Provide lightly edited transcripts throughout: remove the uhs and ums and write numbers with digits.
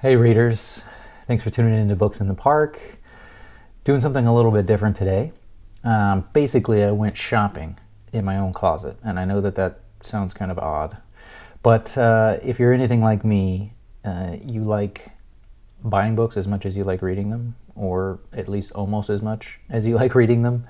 Hey readers, thanks for tuning into Books in the Park. Doing something a little bit different today. Basically, I went shopping in my own closet, and I know that that sounds kind of odd, but if you're anything like me, you like buying books as much as you like reading them, or at least almost as much as you like reading them.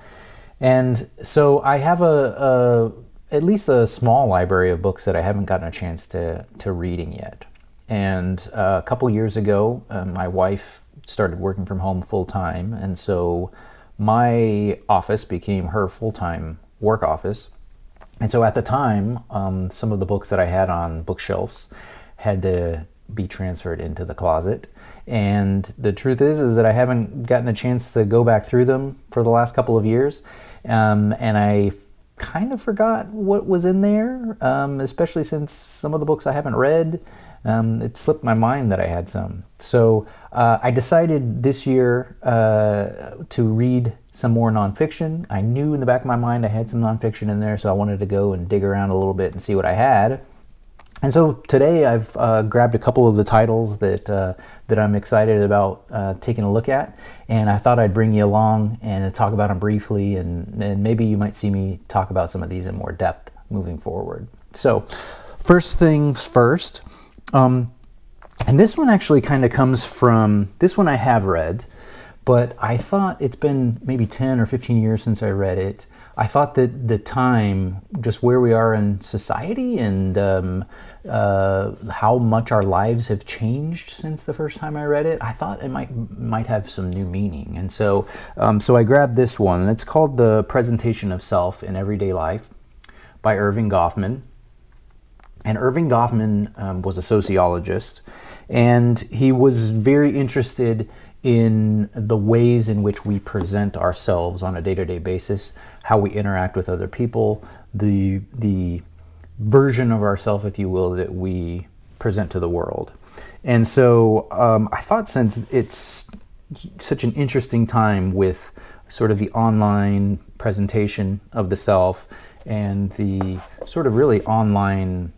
And so I have at least a small library of books that I haven't gotten a chance to reading yet. And a couple years ago, my wife started working from home full time, and so my office became her full time work office. And so at the time, some of the books that I had on bookshelves had to be transferred into the closet. And the truth is that I haven't gotten a chance to go back through them for the last couple of years. And I kind of forgot what was in there, especially since some of the books I haven't read. It slipped my mind that I had some. So I decided this year to read some more nonfiction. I knew in the back of my mind I had some nonfiction in there, so I wanted to go and dig around a little bit and see what I had. And so today I've grabbed a couple of the titles that I'm excited about taking a look at, and I thought I'd bring you along and talk about them briefly, and maybe you might see me talk about some of these in more depth moving forward. So first things first, and this one actually kind of comes from, this one I have read, but I thought it's been maybe 10 or 15 years since I read it. I thought that the time, just where we are in society and how much our lives have changed since the first time I read it, I thought it might have some new meaning. And so I grabbed this one, and it's called The Presentation of Self in Everyday Life by Erving Goffman. And Erving Goffman was a sociologist, and he was very interested in the ways in which we present ourselves on a day-to-day basis, how we interact with other people, the version of ourselves, if you will, that we present to the world. And so I thought, since it's such an interesting time with sort of the online presentation of the self and the sort of really online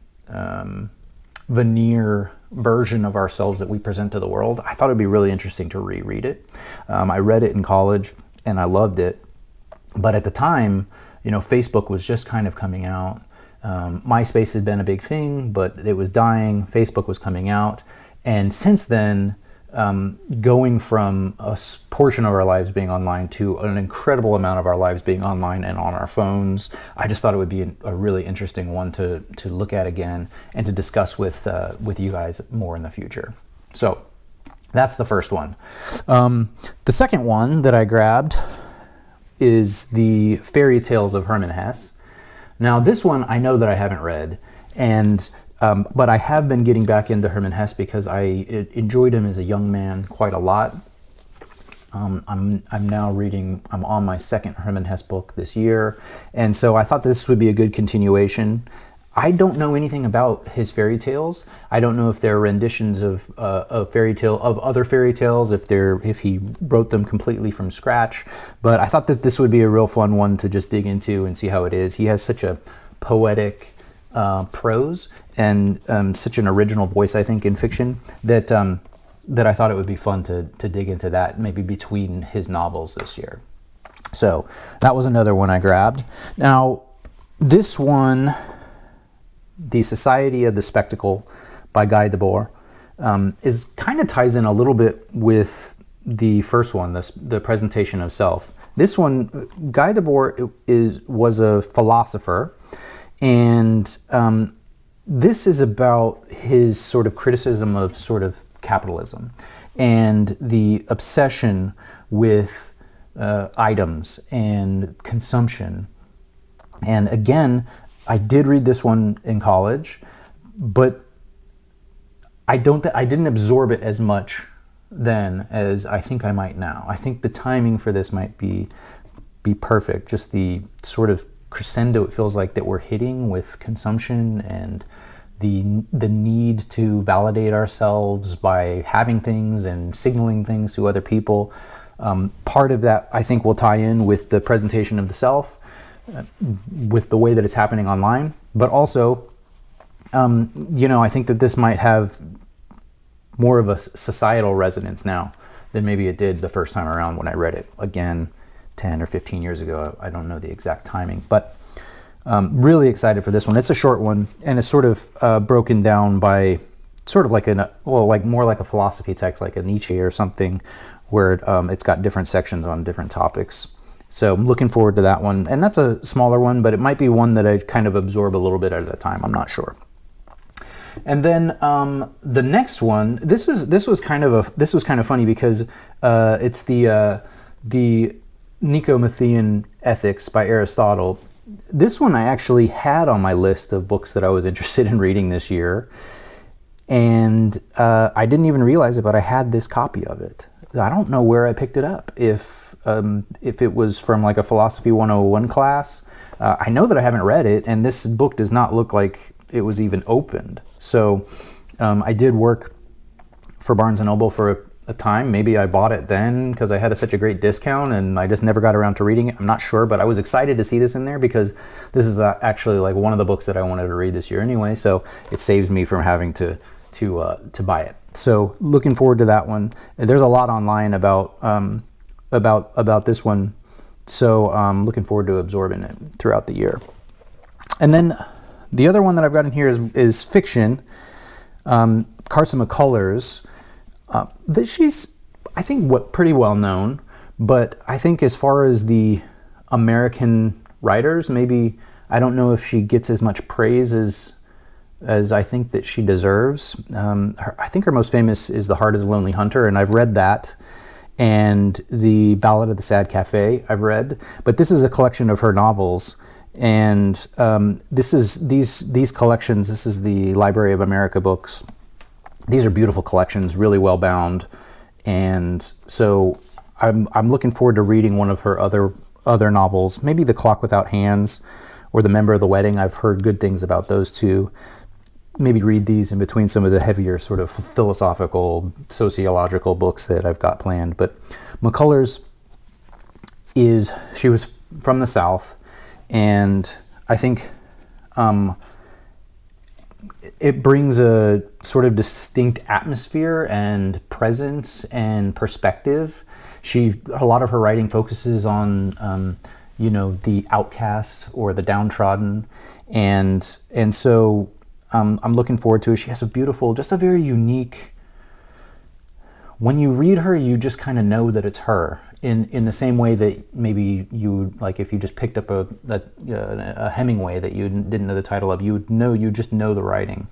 veneer version of ourselves that we present to the world, I thought it'd be really interesting to reread it. I read it in college and I loved it, but at the time, Facebook was just kind of coming out. MySpace had been a big thing, but it was dying. Facebook was coming out, and since then, going from a portion of our lives being online to an incredible amount of our lives being online and on our phones, I just thought it would be a really interesting one to look at again and to discuss with you guys more in the future. So that's the first one. The second one that I grabbed is The Fairy Tales of Hermann Hesse. Now this one I know that I haven't read, and but I have been getting back into Hermann Hesse because I enjoyed him as a young man quite a lot. I'm now reading, I'm on my second Hermann Hesse book this year, and so I thought this would be a good continuation. I don't know anything about his fairy tales. I don't know if they're renditions of other fairy tales, if he wrote them completely from scratch. But I thought that this would be a real fun one to just dig into and see how it is. He has such a poetic prose and such an original voice, I think, in fiction that I thought it would be fun to dig into that maybe between his novels this year. So that was another one I grabbed. Now this one, The Society of the Spectacle by Guy Debord, is kind of ties in a little bit with the first one, the Presentation of Self. This one, Guy Debord was a philosopher, and this is about his sort of criticism of sort of capitalism and the obsession with items and consumption. And again, I did read this one in college, but I didn't absorb it as much then as I think I might now. I think the timing for this might be perfect. Just the sort of crescendo it feels like that we're hitting with consumption and the need to validate ourselves by having things and signaling things to other people. Part of that, I think, will tie in with the presentation of the self, with the way that it's happening online, but also, I think that this might have more of a societal resonance now than maybe it did the first time around when I read it. Again, 10 or 15 years ago. I don't know the exact timing, but really excited for this one. It's a short one, and it's sort of broken down by sort of like more like a philosophy text, like a Nietzsche or something, where it's got different sections on different topics. So I'm looking forward to that one. And that's a smaller one, but it might be one that I kind of absorb a little bit at a time. I'm not sure. And then the next one, this was kind of funny because it's the Nicomachean Ethics by Aristotle. This one I actually had on my list of books that I was interested in reading this year, and I didn't even realize it, but I had this copy of it. I don't know where I picked it up. If it was from like a Philosophy 101 class. I know that I haven't read it, and this book does not look like it was even opened. So I did work for Barnes & Noble for a time. Maybe I bought it then because I had such a great discount, and I just never got around to reading it. I'm not sure, but I was excited to see this in there because this is actually like one of the books that I wanted to read this year anyway. So it saves me from having to buy it. So looking forward to that one. There's a lot online about this one. So I'm looking forward to absorbing it throughout the year. And then the other one that I've got in here is fiction. Carson McCullers. She's, I think, pretty well known, but I think as far as the American writers, maybe I don't know if she gets as much praise as I think that she deserves. I think her most famous is The Heart is a Lonely Hunter, and I've read that, and The Ballad of the Sad Cafe I've read, but this is a collection of her novels, and this is these collections. This is the Library of America books. These are beautiful collections, really well bound, and so I'm looking forward to reading one of her other novels, maybe The Clock Without Hands or The Member of the Wedding. I've heard good things about those two. Maybe read these in between some of the heavier sort of philosophical, sociological books that I've got planned. But McCullers she was from the South, and I think it brings a sort of distinct atmosphere and presence and perspective. A lot of her writing focuses on, the outcasts or the downtrodden, and so I'm looking forward to it. She has just a very unique. When you read her, you just kind of know that it's her. In the same way that maybe you like if you just picked up a Hemingway that you didn't know the title of, you just know the writing,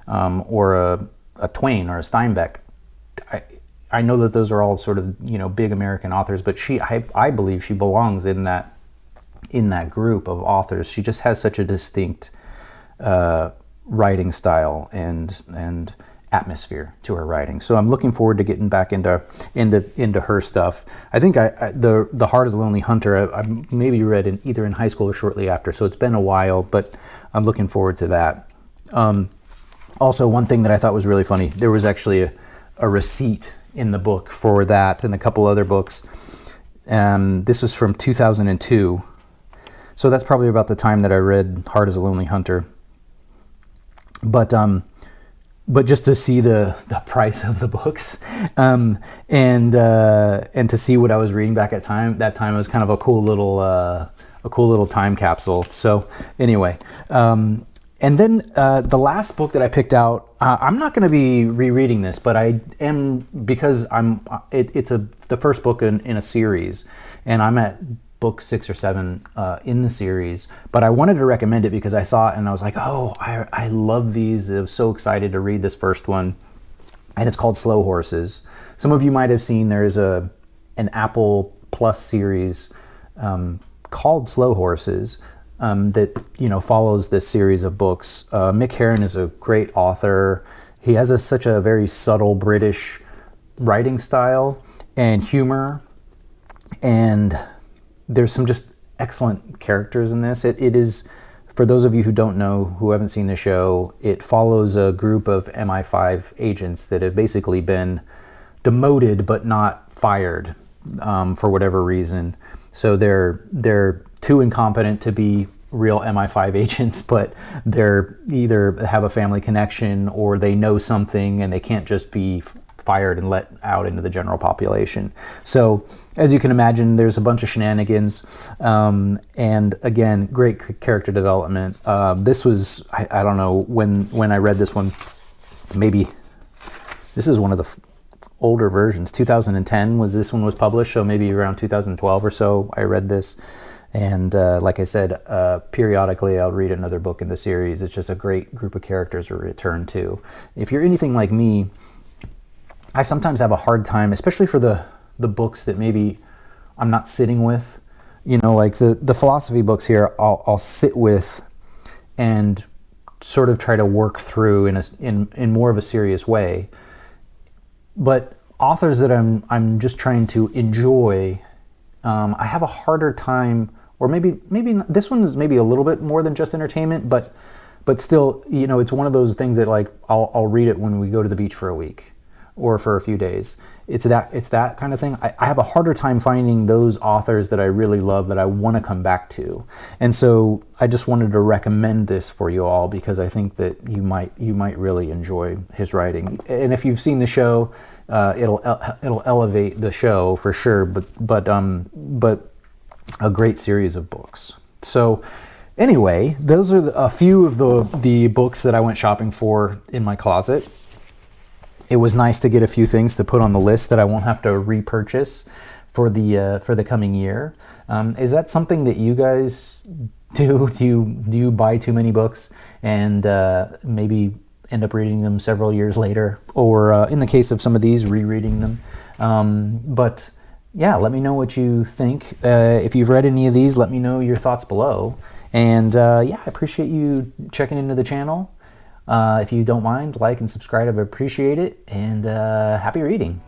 or a Twain or a Steinbeck. I know that those are all sort of big American authors, but I believe she belongs in that group of authors. She just has such a distinct writing style and atmosphere to her writing. So I'm looking forward to getting back into her stuff. I think The Heart is a Lonely Hunter I maybe read either in high school or shortly after, so it's been a while, but I'm looking forward to that. Also, one thing that I thought was really funny, there was actually a receipt in the book for that and a couple other books. This was from 2002, so that's probably about the time that I read Heart is a Lonely Hunter. But just to see the price of the books, and to see what I was reading back at that time, it was kind of a cool little time capsule. So anyway, and then the last book that I picked out, I'm not going to be rereading this, but I am, because it's the first book in a series, and I'm at book 6 or 7 in the series, but I wanted to recommend it because I saw it and I was like, oh, I love these. I was so excited to read this first one, and it's called Slow Horses. Some of you might have seen there's an Apple Plus series called Slow Horses that follows this series of books. Mick Herron is a great author. He has such a very subtle British writing style and humor, and there's some just excellent characters in this. It is, for those of you who don't know, who haven't seen the show, it follows a group of MI5 agents that have basically been demoted but not fired for whatever reason. So they're too incompetent to be real MI5 agents, but they're either have a family connection or they know something and they can't just be fired and let out into the general population. So as you can imagine, there's a bunch of shenanigans, and again, great character development. This was, I don't know, when I read this one, maybe this is one of the older versions. 2010 was this one was published, so maybe around 2012 or so I read this. And like I said, periodically I'll read another book in the series. It's just a great group of characters to return to. If you're anything like me, I sometimes have a hard time, especially for the books that maybe I'm not sitting with. You know, like the philosophy books here, I'll sit with and sort of try to work through in more of a serious way. But authors that I'm just trying to enjoy, I have a harder time, or maybe this one is maybe a little bit more than just entertainment, but still, you know, it's one of those things that like I'll read it when we go to the beach for a week or for a few days. It's that kind of thing. I have a harder time finding those authors that I really love that I want to come back to. And so I just wanted to recommend this for you all because I think that you might really enjoy his writing. And if you've seen the show, it'll elevate the show for sure, but a great series of books. So anyway, those are a few of the books that I went shopping for in my closet. It was nice to get a few things to put on the list that I won't have to repurchase for the coming year. Is that something that you guys do? Do you buy too many books and maybe end up reading them several years later, or in the case of some of these, rereading them? But yeah, let me know what you think. If you've read any of these, let me know your thoughts below. And yeah, I appreciate you checking into the channel. If you don't mind, like and subscribe, I appreciate it. And happy reading.